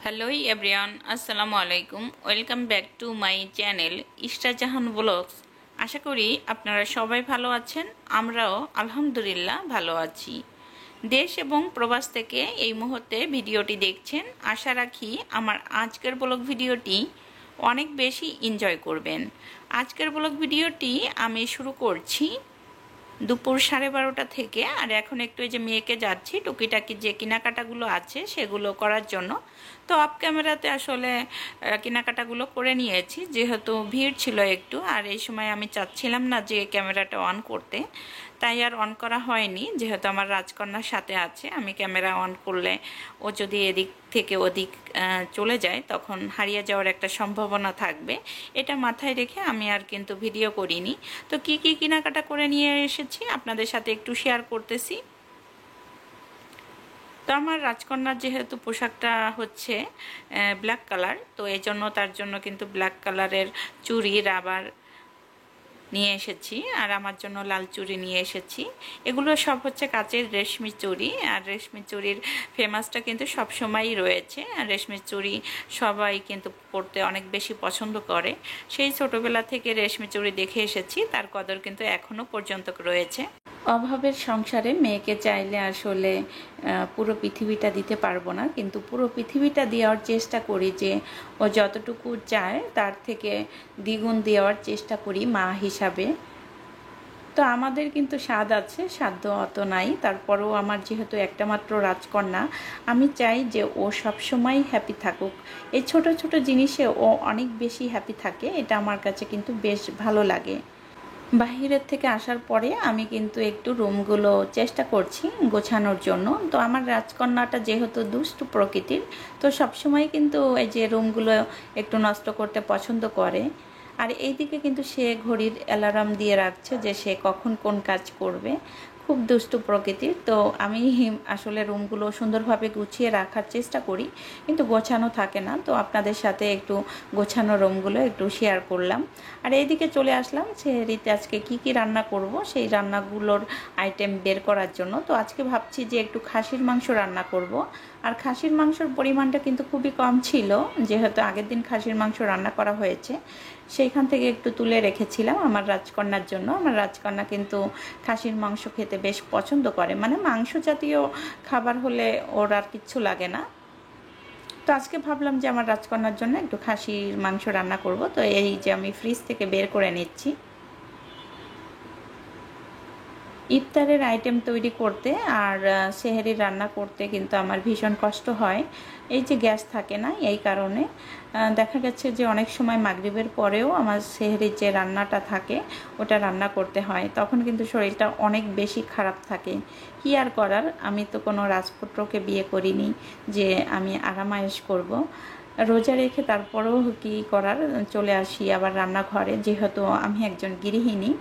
Hello everyone, আসসালামু আলাইকুম। Welcome back to my channel Ishrajahan blogs. আশা করি আপনারা সবাই ভালো আছেন। আমরাও আলহামদুলিল্লাহ ভালো আছি। দেশ এবং প্রবাস থেকে এই মুহূর্তে ভিডিওটি দেখছেন। আশা রাখি আমার আজকের ব্লগ ভিডিওটি অনেক বেশি এনজয় করবেন। আজকের ব্লগ ভিডিওটি আমি শুরু করছি দুপুর 12:30 থেকে। আর এখন একটু এই যে মেয়েকে যাচ্ছি টুকিটাকি যে কেনাকাটাগুলো আছে সেগুলো করার জন্য। তো অফ ক্যামেরাতে আসলে কেনাকাটাগুলো করে নিয়েছি, যেহেতু ভিড় ছিল একটু, আর এই সময় আমি চাচ্ছিলাম না যে ক্যামেরাটা অন করতে, তাই আর অন করা হয়নি। যেহেতু আমার রাজকন্যার সাথে আছে, আমি ক্যামেরা অন করলে ও যদি এদিক থেকে ওদিক চলে যায় তখন হারিয়ে যাওয়ার একটা সম্ভাবনা থাকবে। এটা মাথায় রেখে আমি আর কিন্তু ভিডিও করিনি। তো কি কি কেনাকাটা করে নিয়ে এসেছি আপনাদের সাথে একটু শেয়ার করতেছি। তো আমার রাজকন্যার যেহেতু পোশাকটা হচ্ছে ব্ল্যাক কালার, তো এই জন্য তার জন্য কিন্তু ব্ল্যাক কালারের চুড়ি রাবার নিয়ে এসেছি, আর আমার জন্য লাল চুড়ি নিয়ে এসেছি। এগুলো সব হচ্ছে কাচের রেশমি চুড়ি, আর রেশমি চুড়ির ফেমাসটা কিন্তু সব সময়ই রয়েছে। আর রেশমি চুড়ি সবাই কিন্তু পরতে অনেক বেশি পছন্দ করে। সেই ছোটবেলা থেকে রেশমি চুড়ি দেখে এসেছি, তার কদর কিন্তু এখনো পর্যন্ত রয়েছে। অভাবের সংসারে মেয়েকে চাইলে আসলে পুরো পৃথিবীটা দিতে পারবো না, কিন্তু পুরো পৃথিবীটা দেওয়ার চেষ্টা করি। যে ও যতটুকু চায় তার থেকে দ্বিগুণ দেওয়ার চেষ্টা করি মা হিসাবে। তো আমাদের কিন্তু স্বাদ আছে, সাধ্য অত নাই। তারপরেও আমার যেহেতু একটা মাত্র রাজকন্যা, আমি চাই যে ও সবসময় হ্যাপি থাকুক। এই ছোট ছোট জিনিসে ও অনেক বেশি হ্যাপি থাকে, এটা আমার কাছে কিন্তু বেশ ভালো লাগে। বাহিরের থেকে আসার পরে আমি কিন্তু একটু রুমগুলো চেষ্টা করছি গোছানোর জন্য। তো আমার রাজকন্যাটা যেহেতু দুষ্টু প্রকৃতির, তো সবসময় কিন্তু এই যে রুমগুলো একটু নষ্ট করতে পছন্দ করে। আর এইদিকে কিন্তু সে ঘড়ির অ্যালার্ম দিয়ে রাখছে যে সে কখন কোন কাজ করবে। খুব দুষ্টু প্রকৃতির। তো আমি আসলে রুমগুলো সুন্দরভাবে গুছিয়ে রাখার চেষ্টা করি, কিন্তু গোছানো থাকে না। তো আপনাদের সাথে একটু গোছানো রুমগুলো একটু শেয়ার করলাম। আর এইদিকে চলে আসলাম সেহরিতে আজকে কি কি রান্না করব সেই রান্নাগুলোর আইটেম বের করার জন্য। তো আজকে ভাবছি যে একটু খাসির মাংস রান্না করব। আর খাসির মাংসর পরিমাণটা কিন্তু খুবই কম ছিল, যেহেতু আগের দিন খাসির মাংস রান্না করা হয়েছে। সেইখান থেকে একটু তুলে রেখেছিলাম আমার রাজকন্যার জন্য। আমার রাজকন্যা কিন্তু খাসির মাংস খেতে বেশ পছন্দ করে, মানে মাংস জাতীয় খাবার হলে ওর আর কিচ্ছু লাগে না। তো আজকে ভাবলাম যে আমার রাজকন্যার জন্য একটু খাসির মাংস রান্না করব। তো এই যে আমি ফ্রিজ থেকে বের করে নিচ্ছি। ইফতারের আইটেম তৈরি করতে আর সেহরির রান্না করতে কিন্তু আমার ভীষণ কষ্ট হয়। এই যে গ্যাস থাকে না, এই কারণে দেখা গেছে যে অনেক সময় মাগরিবের পরেও আমার সেহরির যে রান্নাটা থাকে ওটা রান্না করতে হয়, তখন কিন্তু শরীরটা অনেক বেশি খারাপ থাকে। কি আর করার, আমি তো কোনো রাজপুত্রকে বিয়ে করিনি যে আমি আরামায়েশ করব। রোজা রেখে তারপরেও কি করার, চলে আসি আবার রান্নাঘরে, যেহেতু আমি একজন গৃহিণী।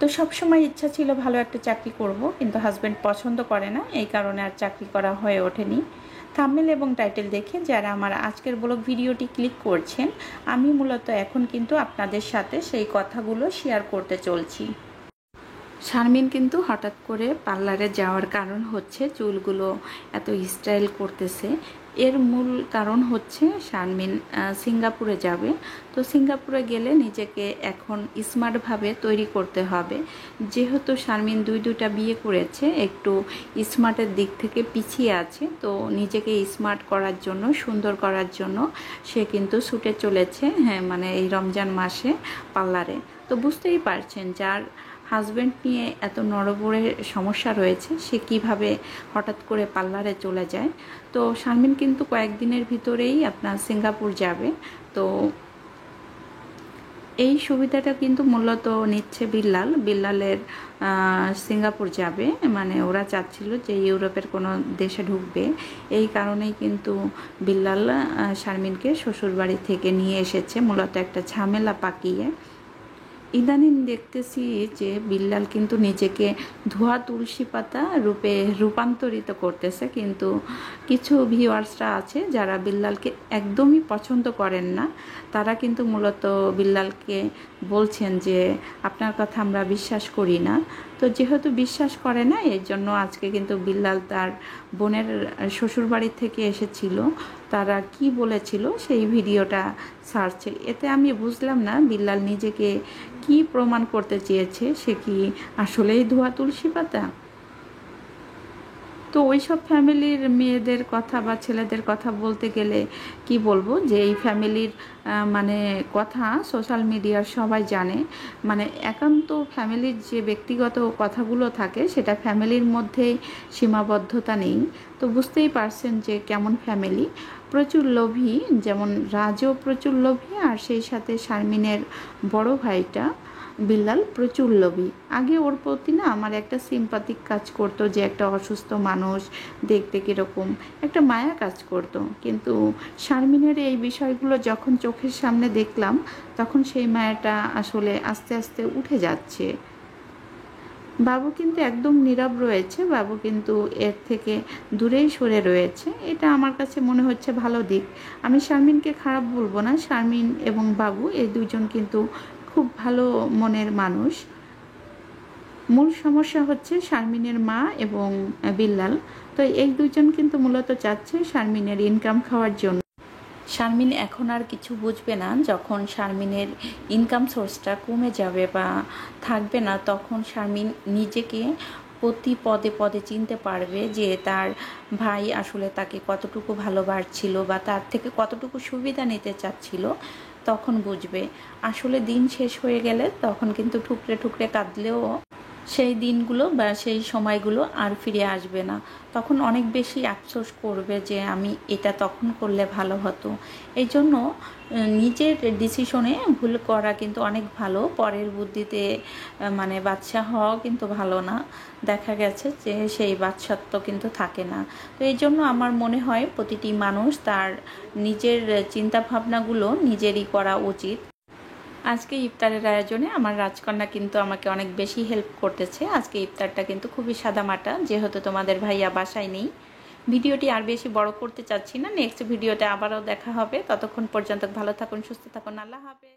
তো সবসময় ইচ্ছা ছিল ভালো একটা চাকরি করব, কিন্তু হাজব্যান্ড পছন্দ করে না, এই কারণে আর চাকরি করা হয়ে ওঠেনি। থাম্বনেল এবং টাইটেল দেখে যারা আমার আজকের ব্লগ ভিডিওটি ক্লিক করছেন, আমি মূলত এখন কিন্তু আপনাদের সাথে সেই কথাগুলো শেয়ার করতে চলছি। শারমিন কিন্তু হঠাৎ করে পার্লারে যাওয়ার কারণ হচ্ছে চুলগুলো এত স্টাইল করতেছে। এর মূল কারণ হচ্ছে শারমিন সিঙ্গাপুরে যাবে। তো সিঙ্গাপুরে গেলে নিজেকে এখন স্মার্টভাবে তৈরি করতে হবে। যেহেতু শারমিন দুইটা বিয়ে করেছে, একটু স্মার্টের দিক থেকে পিছিয়ে আছে। তো নিজেকে স্মার্ট করার জন্য, সুন্দর করার জন্য সে কিন্তু ছুটে চলেছে, হ্যাঁ মানে এই রমজান মাসে পার্লারে। তো বুঝতেই পারছেন যার হাজব্যান্ড নিয়ে এত নড়বড়ে সমস্যা রয়েছে, সে কিভাবে হঠাৎ করে পার্লারে চলে যায়। তো শারমিন কিন্তু কয়েকদিনের ভিতরেই আপনার সিঙ্গাপুর যাবে। তো এই সুবিধাটা কিন্তু মূলত নিচ্ছে বিল্লালের সিঙ্গাপুর যাবে, মানে ওরা চাচ্ছিল যে ইউরোপের কোনো দেশে ঢুকবে। এই কারণেই কিন্তু বিল্লাল শারমিনকে শ্বশুরবাড়ি থেকে নিয়ে এসেছে, মূলত একটা ঝামেলা পাকিয়ে। ইদানিং দেখতেছি যে বিল্লাল কিন্তু নিজেকে ধোয়া তুলসী পাতা রূপে রূপান্তরিত করতেছে, কিন্তু কিছু ভিউয়ার্সরা আছে যারা বিল্লালকে একদমই পছন্দ করেন না, তারা কিন্তু মূলত বিল্লালকে বলছেন যে আপনার কথা আমরা বিশ্বাস করি না। তো যেহেতু বিশ্বাস করে না, এর জন্য আজকে কিন্তু বিল্লাল তার বোনের শ্বশুরবাড়ি থেকে এসেছিল, তারা কি বলেছিল সেই ভিডিওটা ছাড়ছে। এতে আমি বুঝলাম না বিল্লাল নিজেকে কি প্রমাণ করতে চেয়েছে, সে কি আসলেই ধোয়া তুলসী পাতা? তো ওই সব ফ্যামিলির মেয়েদের কথা বা ছেলেদের কথা বলতে গেলে কি বলবো, যে এই ফ্যামিলির মানে কথা সোশ্যাল মিডিয়ার সবাই জানে। মানে একান্ত ফ্যামিলির যে ব্যক্তিগত কথাগুলো থাকে সেটা ফ্যামিলির মধ্যেই সীমাবদ্ধতা নেই। তো বুঝতেই পারছেন যে কেমন ফ্যামিলি, প্রচুর লোভী, যেমন রাজও প্রচুর লোভী, আর সেই সাথে শারমিনের বড় ভাইটা বিল্লাল প্রচুর লোভী। আগে ওর প্রতি না আমার একটা সিম্পাথিক কাজ করতো, যে একটা অসুস্থ মানুষ দেখতে কীরকম, একটা মায়া কাজ করতো। কিন্তু শারমিনের এই বিষয়গুলো যখন চোখের সামনে দেখলাম, তখন সেই মায়াটা আসলে আস্তে আস্তে উঠে যাচ্ছে। বাবু কিন্তু একদম নীরব রয়েছে, বাবু কিন্তু এর থেকে দূরেই সরে রয়েছে। এটা আমার কাছে মনে হচ্ছে ভালো দিক। আমি শারমিনকে খারাপ বলবো না, শারমিন এবং বাবু এই দুজন কিন্তু খুব ভালো মনের মানুষ। মূল সমস্যা হচ্ছে শারমিনের মা এবং বিল্লাল। তো এই দুজন কিন্তু মূলত চাচ্ছে শারমিনের ইনকাম খাওয়ার জন্য। শারমিন এখন আর কিছু বুঝবে না, যখন শারমিনের ইনকাম সোর্সটা কমে যাবে বা থাকবে না, তখন শারমিন নিজেকে প্রতি পদে পদে চিনতে পারবে যে তার ভাই আসলে তাকে কতটুকু ভালোবাসছিল বা তার থেকে কতটুকু সুবিধা নিতে চাচ্ছিল। তখন বুঝবে। আসলে দিন শেষ হয়ে গেলে তখন কিন্তু ঠুকরে ঠুকরে কাঁদলেও সেই দিনগুলো বা সেই সময়গুলো আর ফিরে আসবে না। তখন অনেক বেশি আফসোস করবে যে আমি এটা তখন করলে ভালো হতো। এই জন্য নিজের ডিসিশনে ভুল করা কিন্তু অনেক ভালো, পরের বুদ্ধিতে মানে বাদশা হওয়াও কিন্তু ভালো না। দেখা গেছে যে সেই বাদশাত্ব কিন্তু থাকে না। তো এই জন্য আমার মনে হয় প্রতিটি মানুষ তার নিজের চিন্তাভাবনাগুলো নিজেরই করা উচিত। আজকে ইফতারের আয়োজনে আমার রাজকন্যা কিন্তু আমাকে অনেক বেশি হেল্প করতেছে। আজকে ইফতারটা কিন্তু খুবই সাদামাটা, যেহেতু তোমাদের ভাইয়া বাসায় নেই। ভিডিওটি আর বেশি বড় করতে চাচ্ছি না, নেক্সট ভিডিওতে আবারও দেখা হবে। ততক্ষণ পর্যন্ত ভালো থাকুন, সুস্থ থাকুন, আল্লাহ হাফেজ।